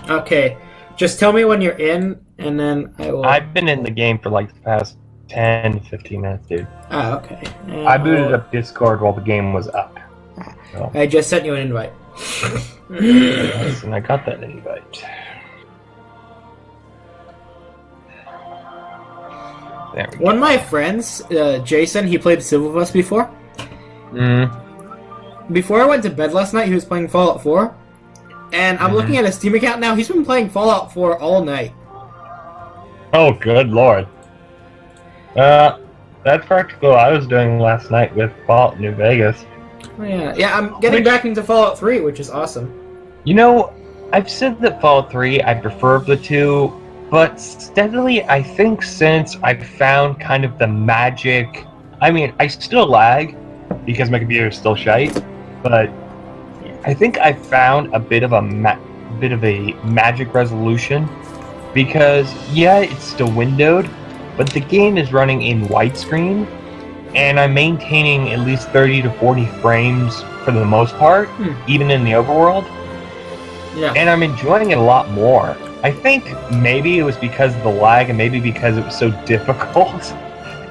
Okay. Just tell me when you're in, and then I will... I've been in the game for like the past 10, 15 minutes, dude. Ah, okay. And I booted up Discord while the game was up. So. I just sent you an invite. Yes, and I got that invite. There we go. One of my friends, Jason, he played Civ with us before. Before I went to bed last night, he was playing Fallout 4. And I'm looking at his Steam account now. He's been playing Fallout 4 all night. Oh, good lord. That's practical I was doing last night with Fallout New Vegas. Yeah, I'm getting back into Fallout 3, which is awesome. You know, I've said that Fallout 3 I prefer of the two, but steadily I think since I've found kind of the magic... I mean, I still lag, because my computer is still shite, but I think I found a bit of a magic resolution, because yeah, it's still windowed, but the game is running in widescreen, and I'm maintaining at least 30 to 40 frames for the most part, even in the overworld. Yeah. And I'm enjoying it a lot more. I think maybe it was because of the lag, and maybe because it was so difficult.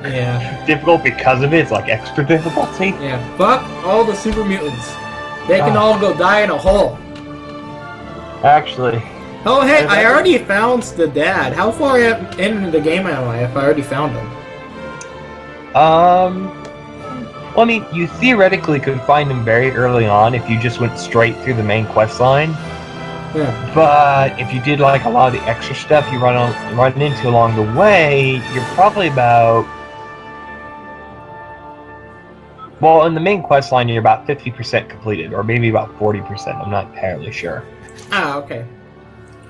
Yeah. Difficult because of it, it's like extra difficulty. Yeah. Fuck all the super mutants. They can all go die in a hole. Actually. Oh, hey, I already found the dad. How far into the game am I if I already found him? Well, I mean, you theoretically could find him very early on if you just went straight through the main quest line. Yeah. But if you did like a lot of the extra stuff you run into along the way, you're probably about... Well, in the main quest line, you're about 50% completed, or maybe about 40%. I'm not entirely sure. Ah, okay.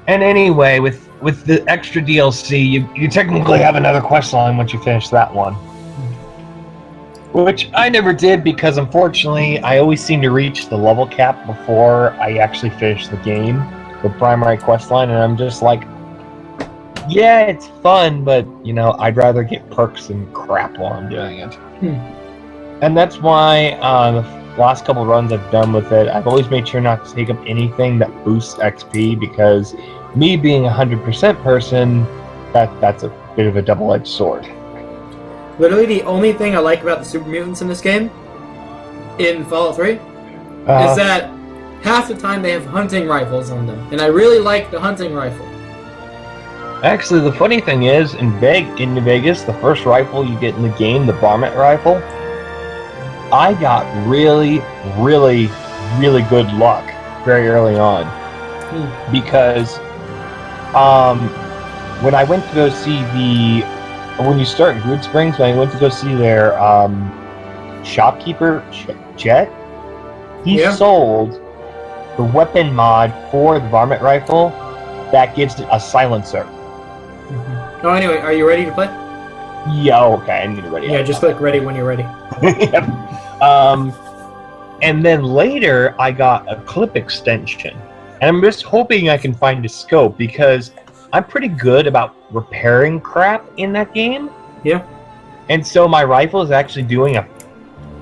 And anyway, with the extra DLC, you technically have another quest line once you finish that one. Which I never did because, unfortunately, I always seem to reach the level cap before I actually finish the game, the primary quest line, and I'm just like, yeah, it's fun, but, you know, I'd rather get perks and crap while I'm doing it. And that's why the last couple runs I've done with it, I've always made sure not to take up anything that boosts XP, because me being a 100% person, that's a bit of a double-edged sword. Literally, the only thing I like about the super mutants in this game, in Fallout 3, is that half the time they have hunting rifles on them, and I really like the hunting rifle. Actually, the funny thing is, in New Vegas, the first rifle you get in the game, the varmint rifle, I got really, really, really good luck very early on. Because when I went to go see when you start in Good Springs, when I went to go see their shopkeeper, Jet, he sold the weapon mod for the varmint rifle that gives it a silencer. Oh, anyway, are you ready to play? Yeah, okay, I need to ready. Yeah, just click ready when you're ready. Yep. And then later, I got a clip extension. And I'm just hoping I can find a scope, because I'm pretty good about repairing crap in that game. Yeah. And so my rifle is actually doing a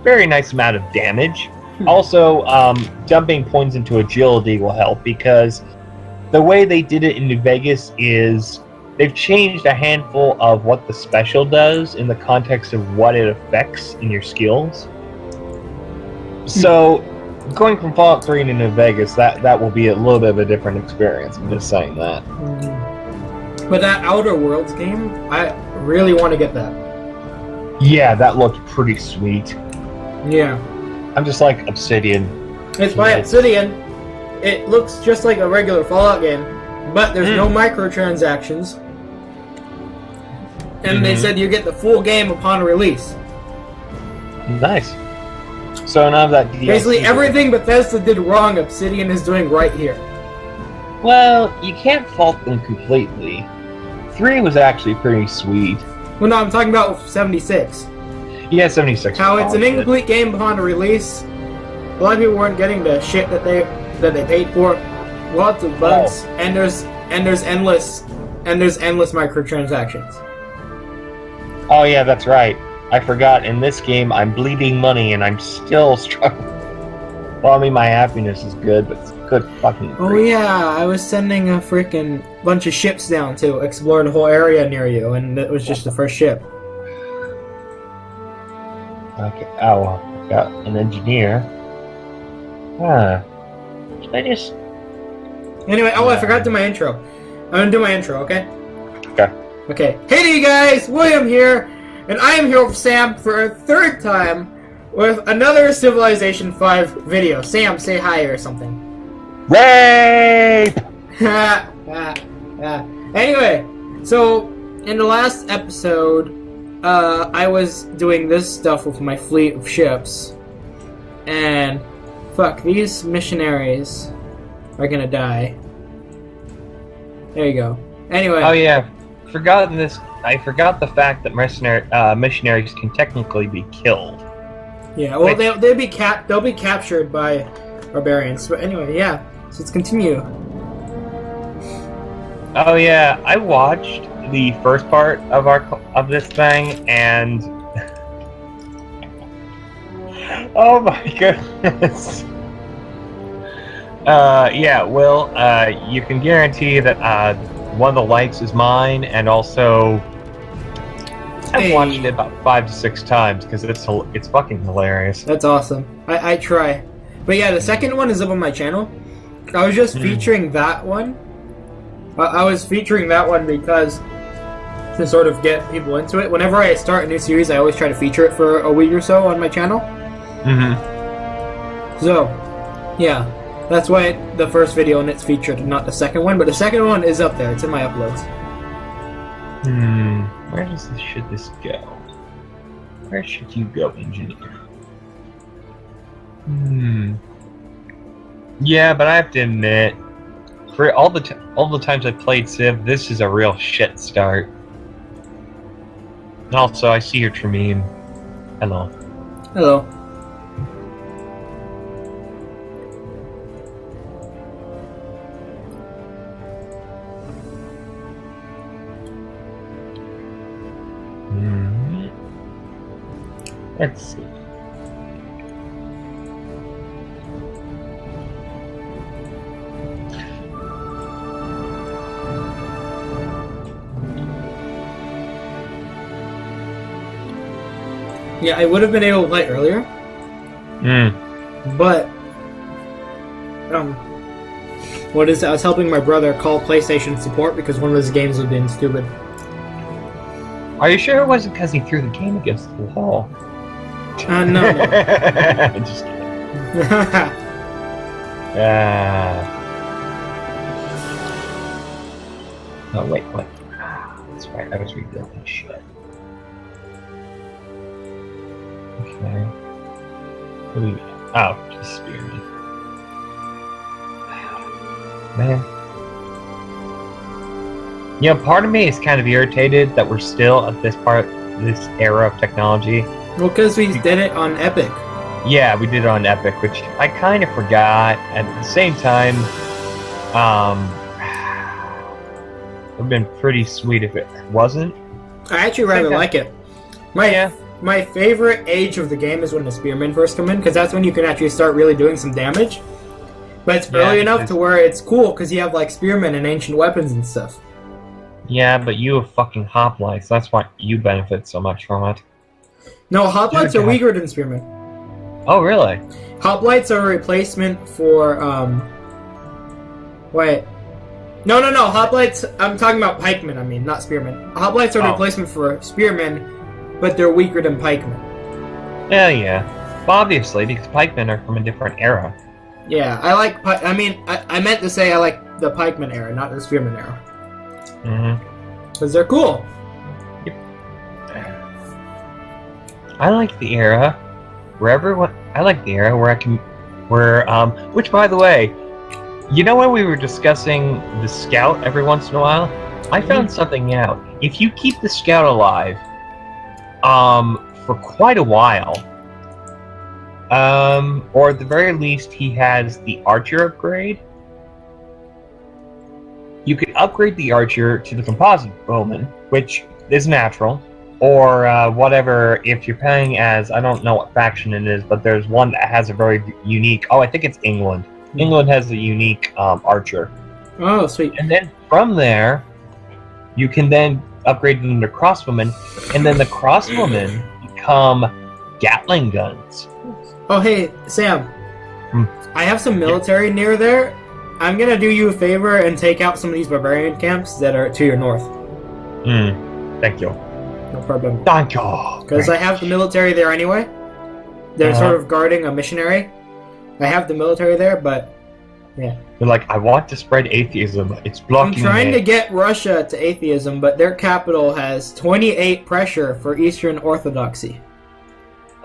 very nice amount of damage. Also, dumping points into agility will help, because the way they did it in New Vegas is they've changed a handful of what the special does in the context of what it affects in your skills. So, going from Fallout 3 to New Vegas, that will be a little bit of a different experience. I'm just saying that. But that Outer Worlds game, I really want to get that. Yeah, that looked pretty sweet. Yeah. I'm just like Obsidian. It's by Obsidian. It looks just like a regular Fallout game, but there's no microtransactions. And they said you get the full game upon release. Nice. So none of that DLC. Basically, everything Bethesda did wrong, Obsidian is doing right here. Well, you can't fault them completely. 3 was actually pretty sweet. Well, no, I'm talking about 76. Yeah, 76. How it's an incomplete game upon release. A lot of people weren't getting the shit that they paid for. Lots of bugs, and there's endless microtransactions. Oh yeah, that's right. I forgot. In this game, I'm bleeding money, and I'm still struggling. Well, I mean, my happiness is good, but it's good fucking. Oh yeah, I was sending a freaking bunch of ships down to explore the whole area near you, and it was just the first ship. Okay. Oh, well, I got an engineer. Huh. Should I just? Anyway, I forgot to do my intro. I'm gonna do my intro, okay? Okay. Okay. Hey there, you guys! William here, and I am here with Sam for a third time with another Civilization 5 video. Sam, say hi or something. Rape! Anyway, so in the last episode, I was doing this stuff with my fleet of ships, and fuck, these missionaries are gonna die. There you go. Anyway. Oh yeah, I forgot the fact that missionaries can technically be killed. Yeah, well, they'll be captured by barbarians. But anyway, yeah. So let's continue. Oh yeah, I watched the first part of this thing, and oh my goodness. Yeah, Will, you can guarantee that one of the likes is mine, and also I've watched it about 5 to 6 times because it's fucking hilarious. That's awesome. I try. But yeah, the second one is up on my channel. I was just featuring that one. I was featuring that one because to sort of get people into it. Whenever I start a new series, I always try to feature it for a week or so on my channel. So, yeah. That's why the first video in it's featured, not the second one. But the second one is up there. It's in my uploads. Where should this go? Where should you go, engineer? Yeah, but I have to admit, for all the times I played Civ, this is a real shit start. And also, I see your Tremine. Hello. Hello. Let's see. Yeah, I would have been able to play earlier. But what is it? I was helping my brother call PlayStation support because one of his games was being stupid. Are you sure it wasn't because he threw the game against the wall? No. Just kidding. Oh, wait, what? That's right, I was rebuilding shit. Okay. What do we got? Oh, just Spearman. Man. You know, part of me is kind of irritated that we're still at this era of technology. Well, because we did it on Epic. Yeah, we did it on Epic, which I kind of forgot. At the same time, it would have been pretty sweet if it wasn't. I actually rather like it. My favorite age of the game is when the Spearmen first come in, because that's when you can actually start really doing some damage. But it's early enough to where it's cool, because you have like Spearmen and ancient weapons and stuff. Yeah, but you have fucking hoplites. That's why you benefit so much from it. No, hoplites are weaker than Spearmen. Oh, really? Hoplites are a replacement for, wait. No. Hoplites, I'm talking about pikemen, not spearmen. Hoplites are a replacement for spearmen, but they're weaker than pikemen. Yeah. Well, obviously, because pikemen are from a different era. Yeah, I like, I meant to say I like the pikemen era, not the spearmen era. Because they're cool. Yep. I like the era where which, by the way, you know when we were discussing the scout every once in a while, I found something out. If you keep the scout alive, for quite a while, or at the very least he has the archer upgrade, you could upgrade the archer to the composite bowman, which is natural, or whatever. If you're playing as, I don't know what faction it is, but there's one that has a very unique. Oh, I think it's England. England has a unique archer. Oh, sweet. And then from there, you can then upgrade them to crossbowmen, and then the crossbowmen become Gatling guns. Oh, hey, Sam. Hmm. I have some military near there. I'm gonna do you a favor and take out some of these barbarian camps that are to your north. Thank you. No problem. Thank you. Because I have the military there anyway. They're sort of guarding a missionary. I have the military there, but yeah. They're like, I want to spread atheism. It's blocking I'm trying me. to get Russia to atheism, but their capital has 28 pressure for Eastern Orthodoxy.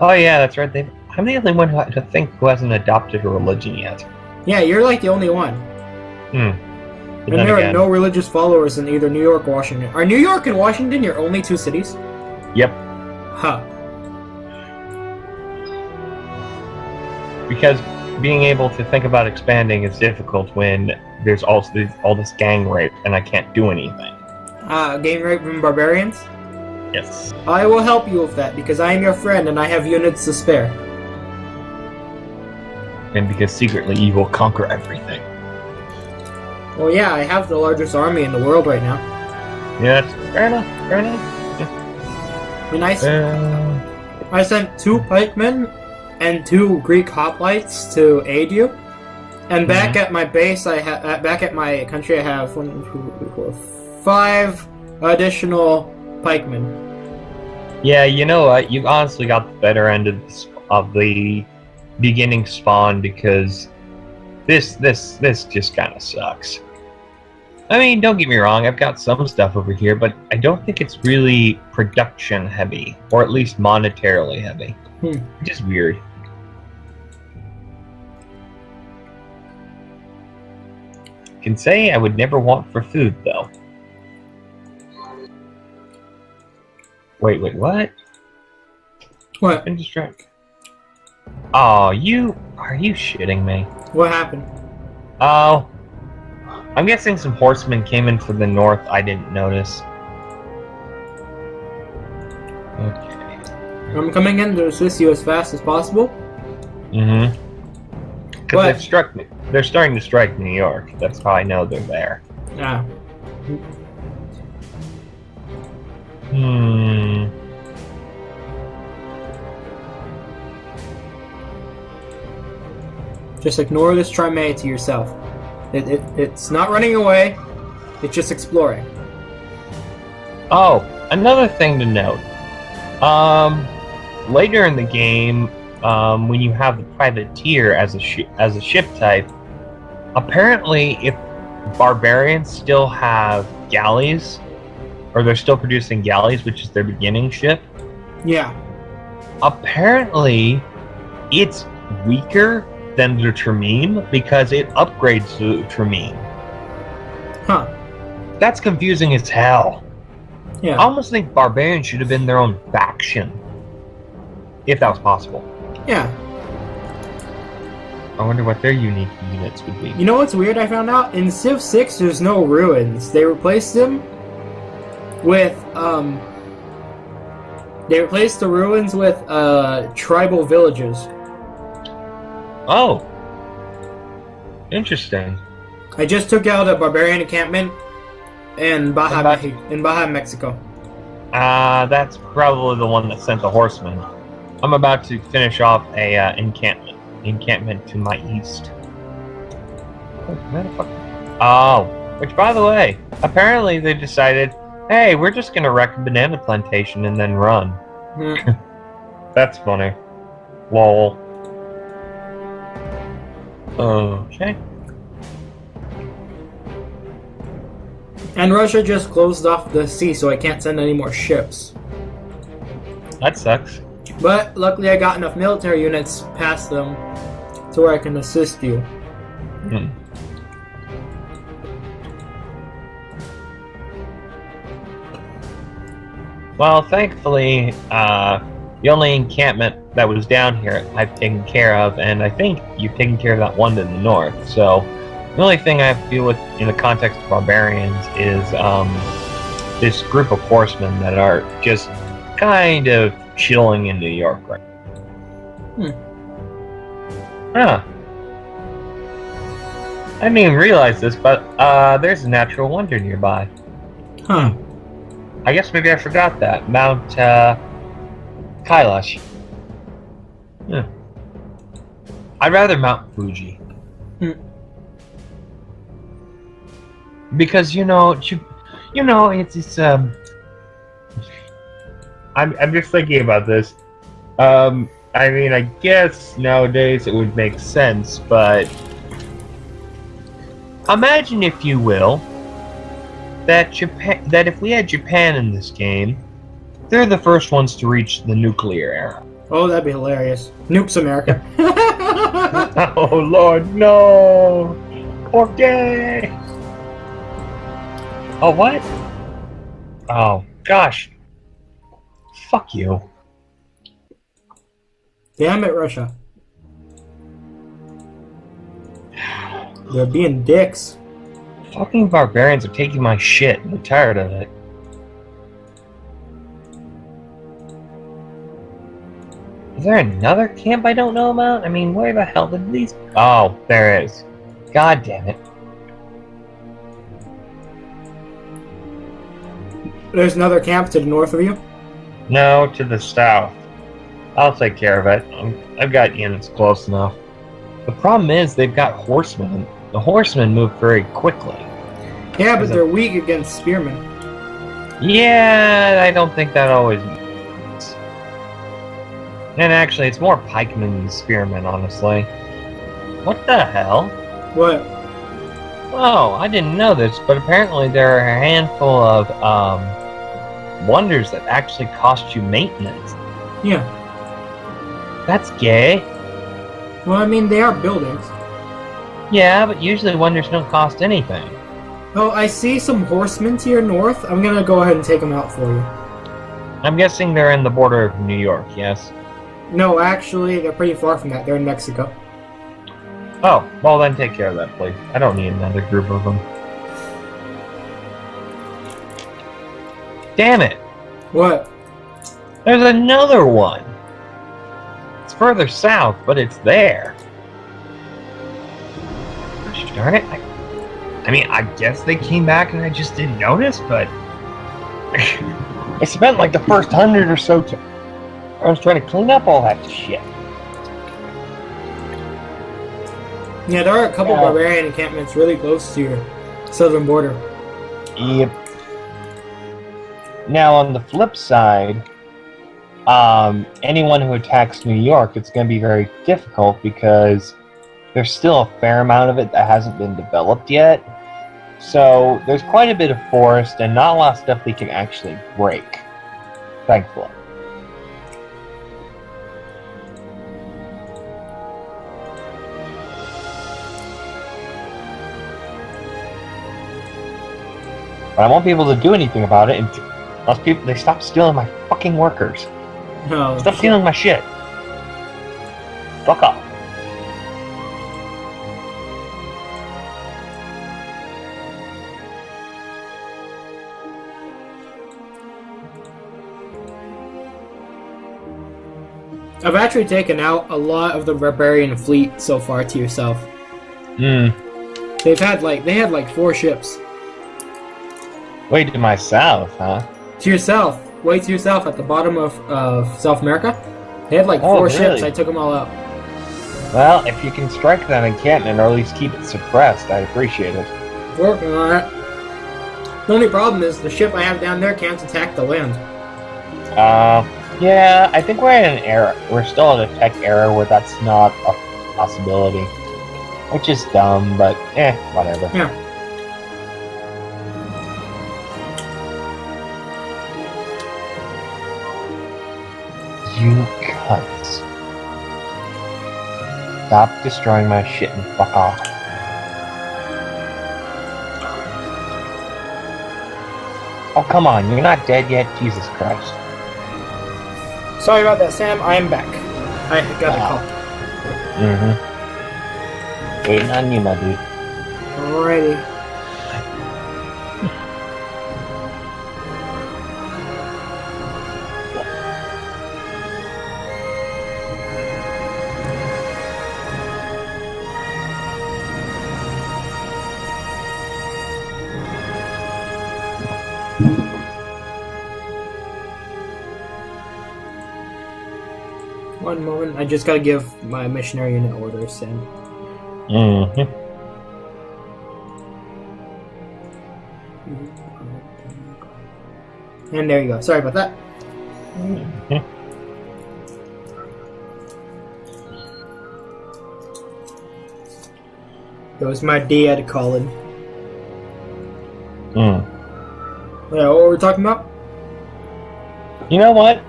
Oh yeah, that's right. I'm the only one to think who hasn't adopted a religion yet. Yeah, you're like the only one. But And there are no religious followers in either New York or Washington. Are New York and Washington your only two cities? Yep. Huh. Because being able to think about expanding is difficult when there's also all this gang rape and I can't do anything. Gang rape from barbarians? Yes. I will help you with that because I am your friend and I have units to spare. And because secretly you will conquer everything. Well, yeah, I have the largest army in the world right now. Yeah, that's fair enough. Fair enough. I mean, I sent 2 pikemen and 2 Greek hoplites to aid you. And back at my base, back at my country, I have 1, 2, 3, 4, 5 additional pikemen. Yeah, you know what? You've honestly got the better end of the beginning spawn because this just kind of sucks. I mean, don't get me wrong, I've got some stuff over here, but I don't think it's really production heavy, or at least monetarily heavy. Which is weird. Can say I would never want for food, though. Wait, what? What? I'm distracted. Oh, are you shitting me? What happened? Oh, I'm guessing some horsemen came in from the north I didn't notice. Okay. I'm coming in to assist you as fast as possible. Because What? they've struck me. They're starting to strike New York. That's how I know they're there. Yeah. Just ignore this Trime to yourself. It's not running away. It's just exploring. Oh, another thing to note. Later in the game, when you have the privateer as a ship type, apparently if barbarians still have galleys, or they're still producing galleys, which is their beginning ship, Yeah. apparently it's weaker than the Trememe because it upgrades the Trememe. Huh. That's confusing as hell. Yeah. I almost think barbarians should have been their own faction, if that was possible. Yeah. I wonder what their unique units would be. You know what's weird I found out? In Civ 6, there's no ruins. They replaced them with, they replaced the ruins with, tribal villages. Oh. Interesting. I just took out a barbarian encampment in Baja, Mexico. That's probably the one that sent the horsemen. I'm about to finish off a encampment to my east. Oh, which by the way, apparently they decided, hey, we're just gonna wreck a banana plantation and then run. That's funny. Lol. Okay. And Russia just closed off the sea, so I can't send any more ships. That sucks. But luckily I got enough military units past them to where I can assist you. Well, thankfully, the only encampment that was down here I've taken care of, and I think you've taken care of that one to the north. So the only thing I have to deal with in the context of barbarians is this group of horsemen that are just kind of chilling in New York right now. Huh. I didn't even realize this, but there's a natural wonder nearby. Huh. I guess maybe I forgot that. Mount Kailash. I'd rather Mount Fuji. Because it's I'm just thinking about this. I mean, I guess nowadays it would make sense, but imagine, if you will, that if we had Japan in this game, they're the first ones to reach the nuclear era. Oh, that'd be hilarious. Nukes America. Oh Lord, no! Okay. Oh, what? Oh gosh. Fuck you. Damn it, Russia. They're being dicks. Fucking barbarians are taking my shit. I'm tired of it. Is there another camp I don't know about? I mean, where the hell did these... Oh, there is. God damn it. There's another camp to the north of you? No, to the south. I'll take care of it. I've got units close enough. The problem is they've got horsemen. The horsemen move very quickly. Yeah, but they're weak against spearmen. Yeah, I don't think that always means. And actually, it's more pikemen than spearmen, honestly. What the hell? What? Oh, I didn't know this, but apparently there are a handful of wonders that actually cost you maintenance. Yeah. That's gay. Well, I mean, they are buildings. Yeah, but usually wonders don't cost anything. Oh, I see some horsemen to your north. I'm gonna go ahead and take them out for you. I'm guessing they're in the border of New York, yes? No, actually, they're pretty far from that. They're in Mexico. Oh, well then take care of that, please. I don't need another group of them. Damn it! What? There's another one! It's further south, but it's there. Gosh darn it. I mean, I guess they came back and I just didn't notice, but... I spent like the first 100 or so I was trying to clean up all that shit. Yeah, there are a couple barbarian encampments really close to your southern border. Yep. Now, on the flip side, anyone who attacks New York, it's going to be very difficult because there's still a fair amount of it that hasn't been developed yet. So, there's quite a bit of forest and not a lot of stuff they can actually break. Thankfully. But I won't be able to do anything about it unless they stop stealing my fucking workers. No. Stop stealing my shit. Fuck off. I've actually taken out a lot of the barbarian fleet so far to yourself. They had like 4 ships. Way to my south, huh? To yourself. Way to yourself at the bottom of South America. They had like 4 ships. Really? I took them all out. Well, if you can strike that encampment or at least keep it suppressed, I'd appreciate it. Working on it. The only problem is the ship I have down there can't attack the land. Yeah, I think we're in an era. We're still in a tech era where that's not a possibility. Which is dumb, but whatever. Yeah. You cunts. Stop destroying my shit and fuck off. Oh, come on, you're not dead yet? Jesus Christ. Sorry about that, Sam. I am back. I got a call. Waiting on you, my dude. Alrighty. One moment, I just gotta give my missionary unit orders and. Mm-hmm. And there you go. Sorry about that. Mm-hmm. That was my dad calling. Mm. Yeah, what were we talking about? You know what?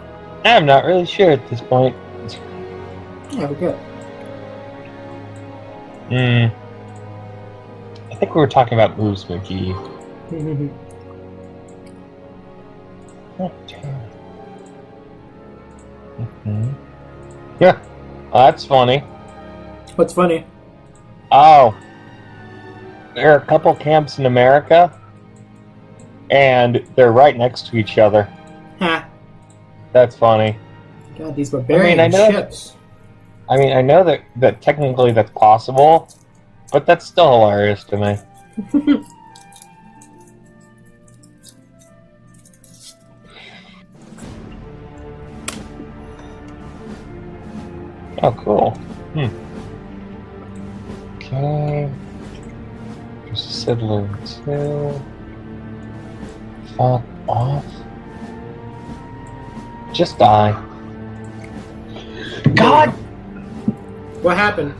I'm not really sure at this point. Yeah, we're good. I think we were talking about moves, Mickey. Mm-hmm. Yeah, that's funny. What's funny? Oh, there are a couple camps in America, and they're right next to each other. Ha! That's funny. God, these barbarian I know ships. I know that technically that's possible, but that's still hilarious to me. Oh, cool. Okay. There's a settler 2. Fuck off. Just die. God! What happened?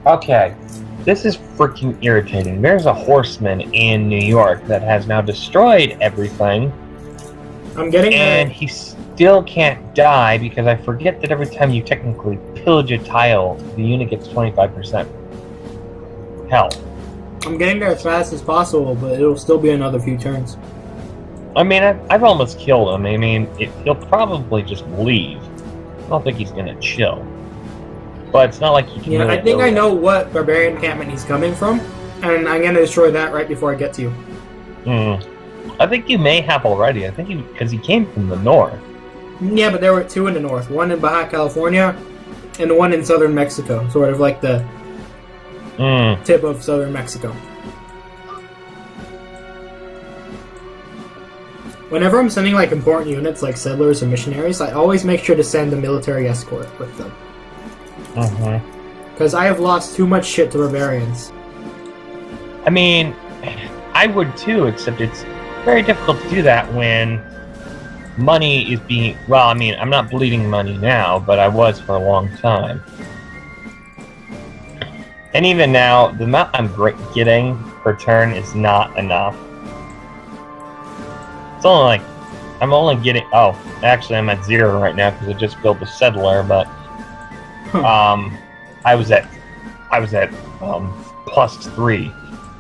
Okay. This is freaking irritating. There's a horseman in New York that has now destroyed everything. I'm getting there. And he still can't die because I forget that every time you technically pillage a tile, the unit gets 25%. Hell. I'm getting there as fast as possible, but it'll still be another few turns. I mean, I've almost killed him. I mean, he'll probably just leave. I don't think he's gonna chill. But it's not like he can. Yeah, really I think go I there. know what barbarian encampment he's coming from, and I'm gonna destroy that right before I get to you. I think you may have already. I think because he came from the north. Yeah, but there were two in the north. One in Baja California, and one in southern Mexico. Sort of like the tip of southern Mexico. Whenever I'm sending like important units like settlers or missionaries, I always make sure to send a military escort with them. Because I have lost too much shit to barbarians. I mean, I would too, except it's very difficult to do that when money is being... Well, I mean, I'm not bleeding money now, but I was for a long time. And even now, the amount I'm getting per turn is not enough. It's only like... I'm only getting... Oh, actually I'm at 0 right now because I just built a settler, but... I was at +3.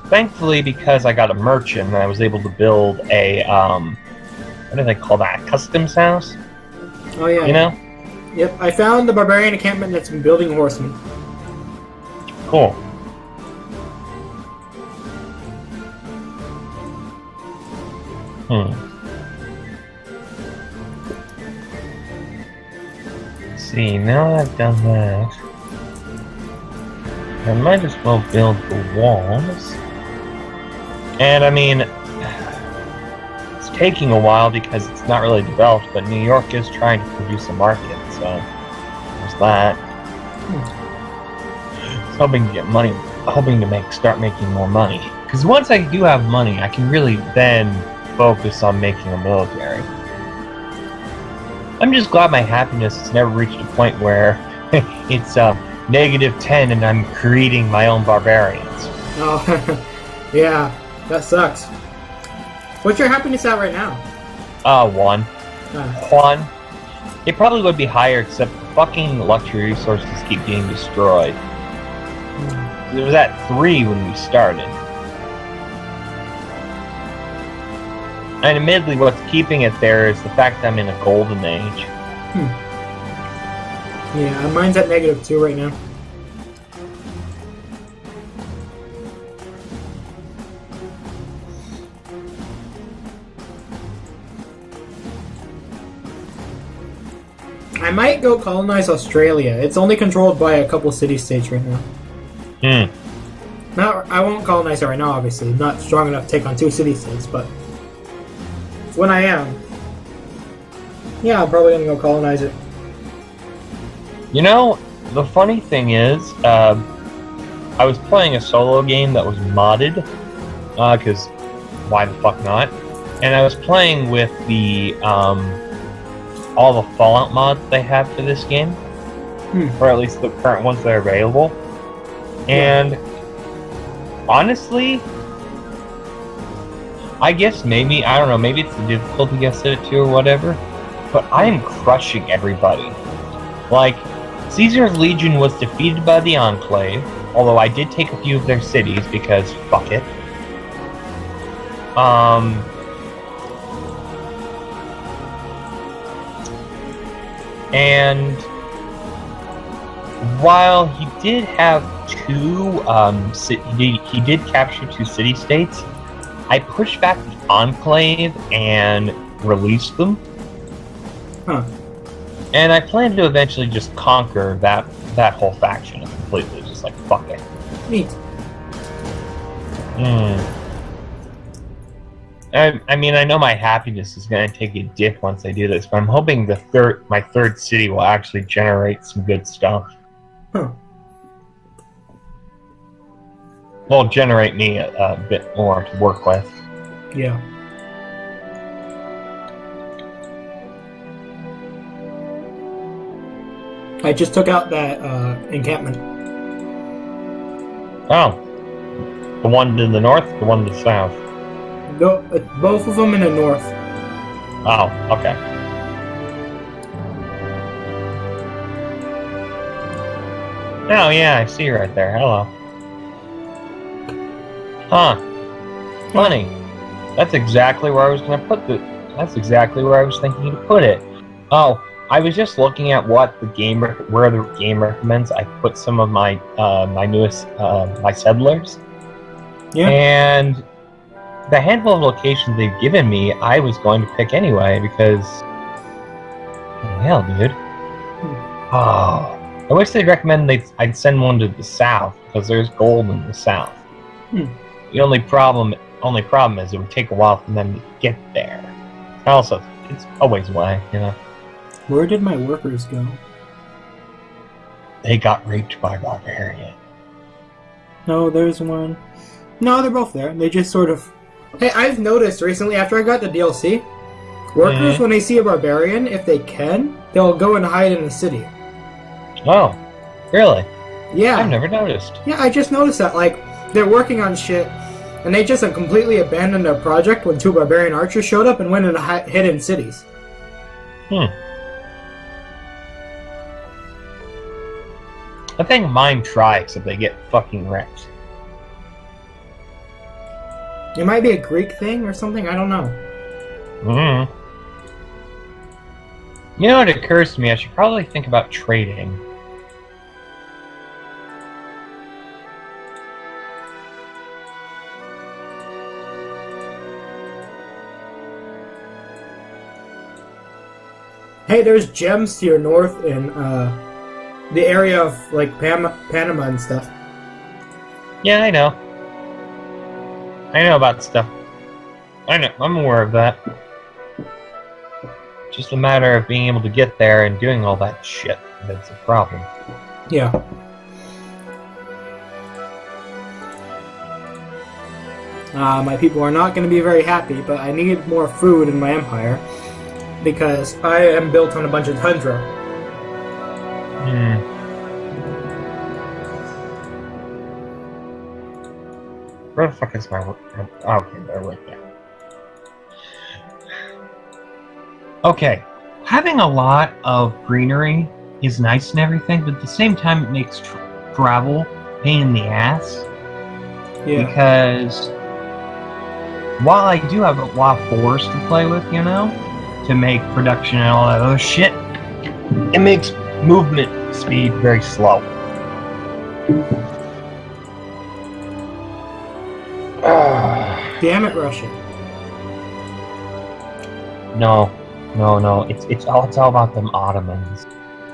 Thankfully, because I got a merchant, I was able to build a what do they call that? A customs house? Oh yeah. You know? Yep, I found the barbarian encampment that's been building horsemen. Cool. Let's see, now that I've done that, I might as well build the walls. And I mean, it's taking a while because it's not really developed, but New York is trying to produce a market, so there's that. It's hoping to get money, hoping to start making more money. Because once I do have money, I can really then focus on making a military. I'm just glad my happiness has never reached a point where it's -10 and I'm creating my own barbarians. Oh, yeah, that sucks. What's your happiness at right now? 1. 1. It probably would be higher, except fucking luxury resources keep getting destroyed. It was at 3 when we started. And admittedly, what's keeping it there is the fact that I'm in a golden age. Yeah, mine's at -2 right now. I might go colonize Australia. It's only controlled by a couple city-states right now. I won't colonize it right now, obviously. Not strong enough to take on 2 city-states, but when I am, yeah, I'm probably gonna go colonize it. You know, the funny thing is, I was playing a solo game that was modded, because why the fuck not? And I was playing with the all the Fallout mods they have for this game, or at least the current ones that are available. And honestly, I guess maybe, I don't know, maybe it's the difficulty I set it to or whatever, but I am crushing everybody. Like, Caesar's Legion was defeated by the Enclave, although I did take a few of their cities because fuck it. And while he did have two, he did capture 2 city-states, I pushed back the Enclave and released them. Huh. And I plan to eventually just conquer that whole faction completely, just like fuck it. Neat. I mean, I know my happiness is going to take a dip once I do this, but I'm hoping my third city will actually generate some good stuff. Huh. Well, generate me a bit more to work with. Yeah. I just took out that encampment. Oh. The one to the north, the one to the south? Both of them in the north. Oh, okay. Oh, yeah, I see you right there. Hello. Huh. Funny. That's exactly where I was going to put That's exactly where I was thinking to put it. Oh, I was just looking at what the game, where the game recommends I put some of my my newest my settlers. Yeah. And the handful of locations they've given me, I was going to pick anyway because, hell, dude. Oh, I wish they'd recommend I'd send one to the south because there's gold in the south. The only problem is it would take a while for them to get there. Also, it's a ways away, you know. Where did my workers go? They got raped by Barbarian. No, there's one. No, they're both there. They just sort of... Hey, I've noticed recently, after I got the DLC, workers, when they see a Barbarian, if they can, they'll go and hide in the city. Oh, really? Yeah. I've never noticed. Yeah, I just noticed that. Like, they're working on shit, and they just completely abandoned their project when 2 Barbarian archers showed up and went into hidden cities. I think mine try, except they get fucking wrecked. It might be a Greek thing or something, I don't know. You know, it occurs to me, I should probably think about trading. Hey, there's gems to your north in the area of like Panama and stuff. Yeah, I know. I know about stuff. I know. I'm aware of that. Just a matter of being able to get there and doing all that shit. That's a problem. Yeah. My people are not going to be very happy, but I need more food in my empire because I am built on a bunch of tundra. Where the fuck is my work? Oh, okay, they're right there. Okay, having a lot of greenery is nice and everything, but at the same time it makes travel pain in the ass. Yeah. Because while I do have a lot of forest to play with, you know, to make production and all that other shit, it makes movement speed very slow. Damn it, Russia. No. It's all about them Ottomans.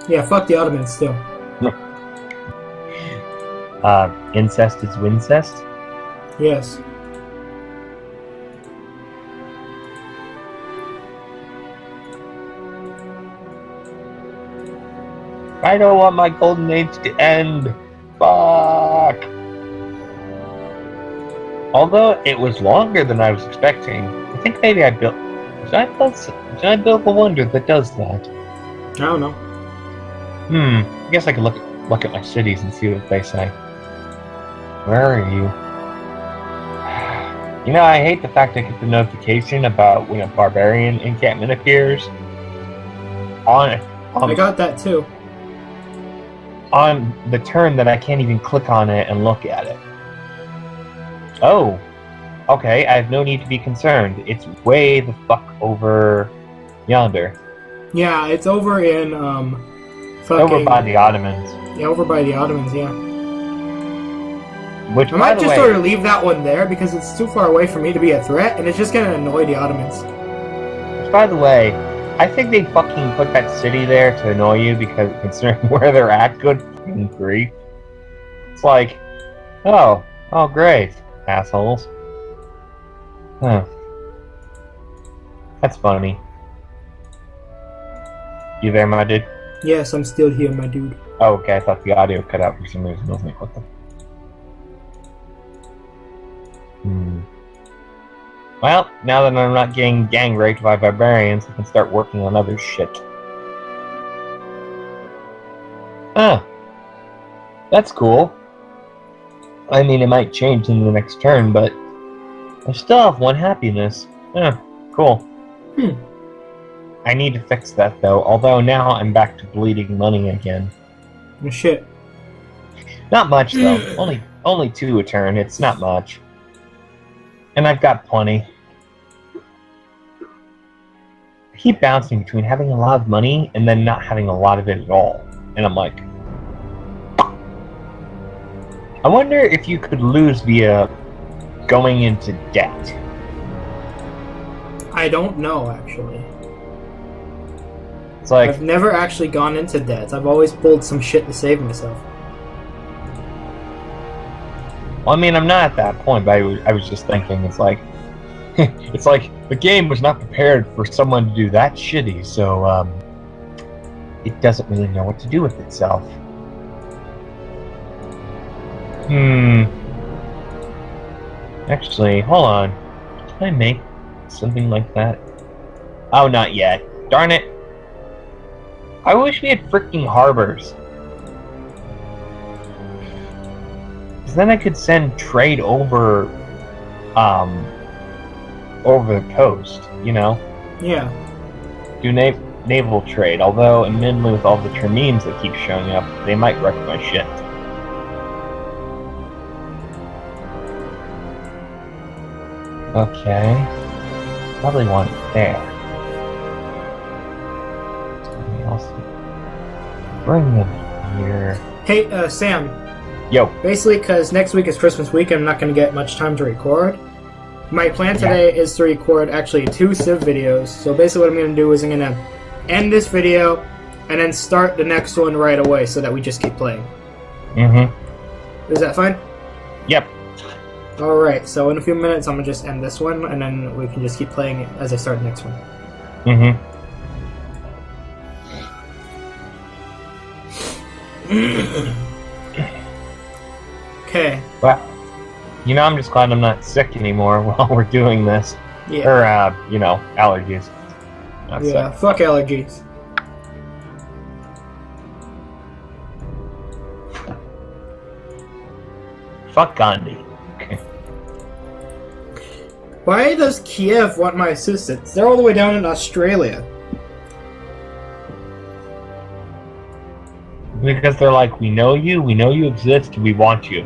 Yeah, fuck the Ottomans still. Incest is wincest? Yes. I don't want my golden age to end. Fuck. Although it was longer than I was expecting, I think maybe I built. Did I build the wonder that does that? I don't know. I guess I could look at my cities and see what they say. Where are you? You know, I hate the fact I get the notification about when a barbarian encampment appears. I got that too. On the turn that I can't even click on it and look at it. Oh, okay, I have no need to be concerned. It's way the fuck over yonder. Yeah, it's over in, over by the Ottomans. Yeah, over by the Ottomans, yeah. Which, I might just sort of leave that one there because it's too far away for me to be a threat, and it's just gonna annoy the Ottomans. Which, by the way, I think they fucking put that city there to annoy you because considering where they're at, good fucking grief. It's like, oh great, assholes. Huh. That's funny. You there, my dude? Yes, I'm still here, my dude. Oh, okay, I thought the audio cut out for some reason. I was like, what the... Well, now that I'm not getting gang raped by barbarians, I can start working on other shit. Ah, that's cool. I mean, it might change in the next turn, but I still have one happiness. Yeah, cool. I need to fix that, though, although now I'm back to bleeding money again. Oh, shit. Not much, though. Only 2 a turn. It's not much. And I've got plenty. I keep bouncing between having a lot of money and then not having a lot of it at all. And I'm like... I wonder if you could lose via going into debt. I don't know, actually. It's like... I've never actually gone into debt. I've always pulled some shit to save myself. Well, I mean, I'm not at that point, but I was just thinking, it's like... it's like, the game was not prepared for someone to do that shitty, so, it doesn't really know what to do with itself. Actually, hold on. Can I make something like that? Oh, not yet. Darn it. I wish we had freaking harbors. Because then I could send trade over the coast, you know? Yeah. Do naval trade, although admittedly with all the termines that keep showing up, they might wreck my shit. Okay. Probably want it there. Something else. Bring them here. Hey, Sam. Yo. Basically, because next week is Christmas week, I'm not going to get much time to record. My plan today is to record actually 2 Civ videos. So basically what I'm going to do is I'm going to end this video and then start the next one right away so that we just keep playing. Is that fine? Yep. Alright, so in a few minutes I'm going to just end this one and then we can just keep playing as I start the next one. Okay. Well, you know, I'm just glad I'm not sick anymore while we're doing this. Yeah. Or, you know, allergies. Yeah, fuck allergies. Fuck Gandhi. Okay. Why does Kiev want my assistance? They're all the way down in Australia. Because they're like, we know you exist, we want you.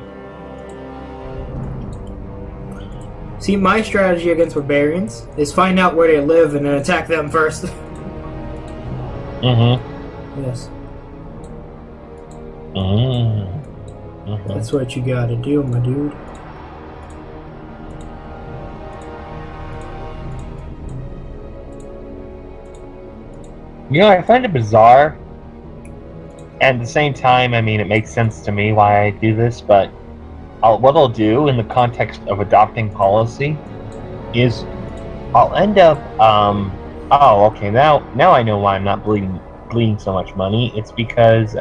See, my strategy against barbarians is find out where they live and then attack them first. Yes. That's what you gotta do, my dude. You know, I find it bizarre. And at the same time, I mean, it makes sense to me why I do this, but what I'll do in the context of adopting policy is I'll end up, oh, okay, now I know why I'm not bleeding bleeding so much money. It's because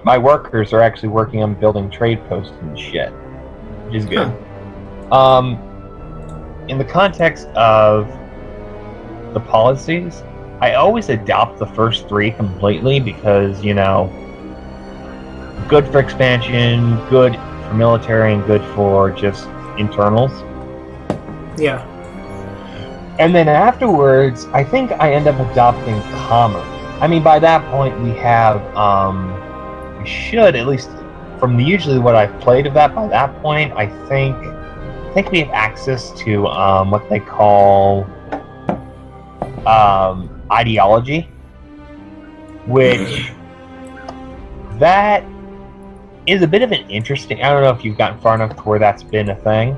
my workers are actually working on building trade posts and shit, which is good. Huh. In the context of the policies, I always adopt the first 3 completely because, you know, good for expansion, good for military, and good for just internals. Yeah. And then afterwards, I think I end up adopting commerce. I mean, by that point, we have, we should, at least from usually what I've played of that, by that point, I think we have access to what they call ideology, which that is a bit of an interesting. I don't know if you've gotten far enough to where that's been a thing,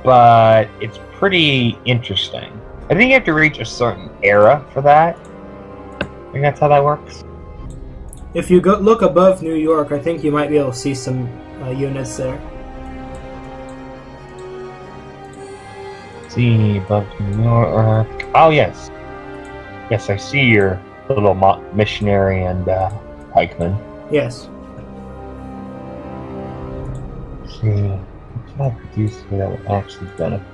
but it's pretty interesting. I think you have to reach a certain era for that. I think that's how that works. If you look above New York, I think you might be able to see some units there. See above New York. Oh yes, yes, I see your little missionary and pikeman. Yes. Let's see, what can I produce here that would actually benefit?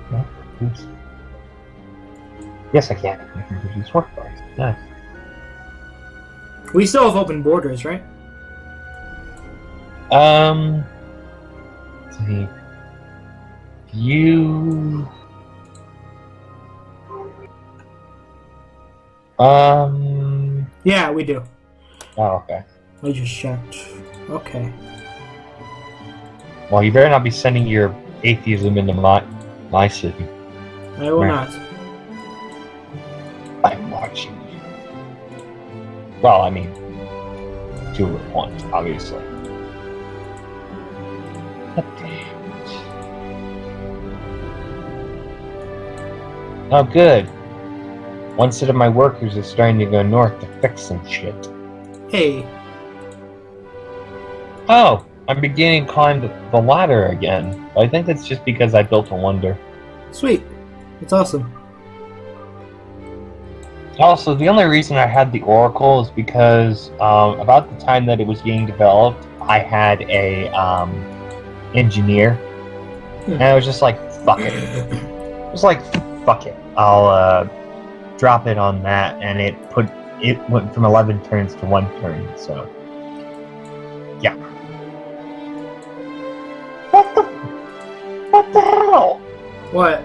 Not produce. Yes, I can. I can produce work bars. Nice. We still have open borders, right? Let's see. You. Yeah, we do. Oh, okay. I just checked. Okay. Well, you better not be sending your atheism into my city. I will not. I'm watching you. Well, I mean, to a point, obviously. But damn it. Oh, good. One set of my workers is starting to go north to fix some shit. Hey. Oh, I'm beginning to climb the ladder again. I think that's just because I built a wonder. Sweet. That's awesome. Also, the only reason I had the Oracle is because about the time that it was being developed, I had a engineer, and I was just like, fuck it. I was like, fuck it. I'll drop it on that, and it went from 11 turns to 1 turn. So, yeah. What the hell? What?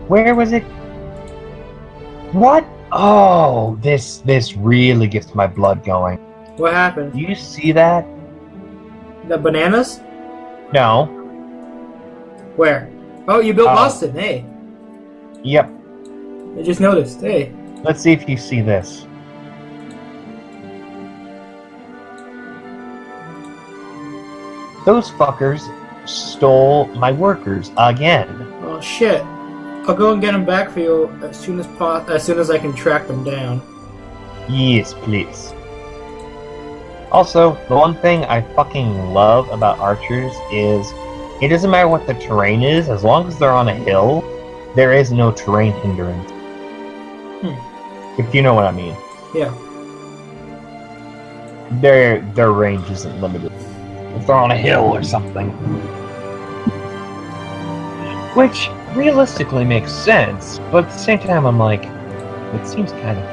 Where was it? What? Oh, this really gets my blood going. What happened? Do you see that? The bananas? No. Where? Oh, you built Boston. Hey. Yep. I just noticed. Hey. Let's see if you see this. Those fuckers stole my workers again. Oh shit. I'll go and get them back for you as soon as I can track them down. Yes, please. Also, the one thing I fucking love about archers is it doesn't matter what the terrain is, as long as they're on a hill, there is no terrain hindrance. If you know what I mean. Yeah. Their range isn't limited. If they're on a hill or something. Which realistically makes sense, but at the same time I'm like, it seems kind of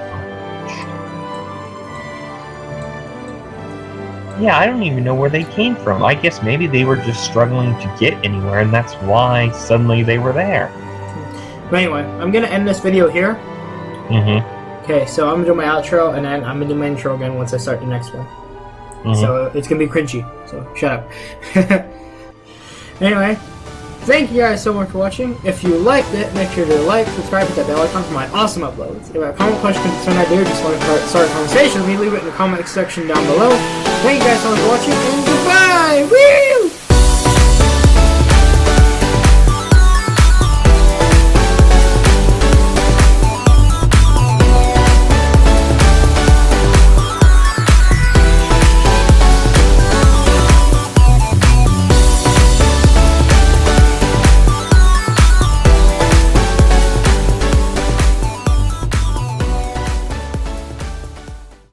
yeah, I don't even know where they came from. I guess maybe they were just struggling to get anywhere, and that's why suddenly they were there. But anyway, I'm gonna end this video here. Okay, so I'm gonna do my outro, and then I'm gonna do my intro again once I start the next one. So it's gonna be cringy, so shut up. Anyway, thank you guys so much for watching. If you liked it, make sure to like, subscribe, hit that bell icon for my awesome uploads. If you have a comment, question, concern, idea, or just want to start a conversation with me, leave it in the comment section down below. Thank you guys so much for watching, and goodbye! Woo!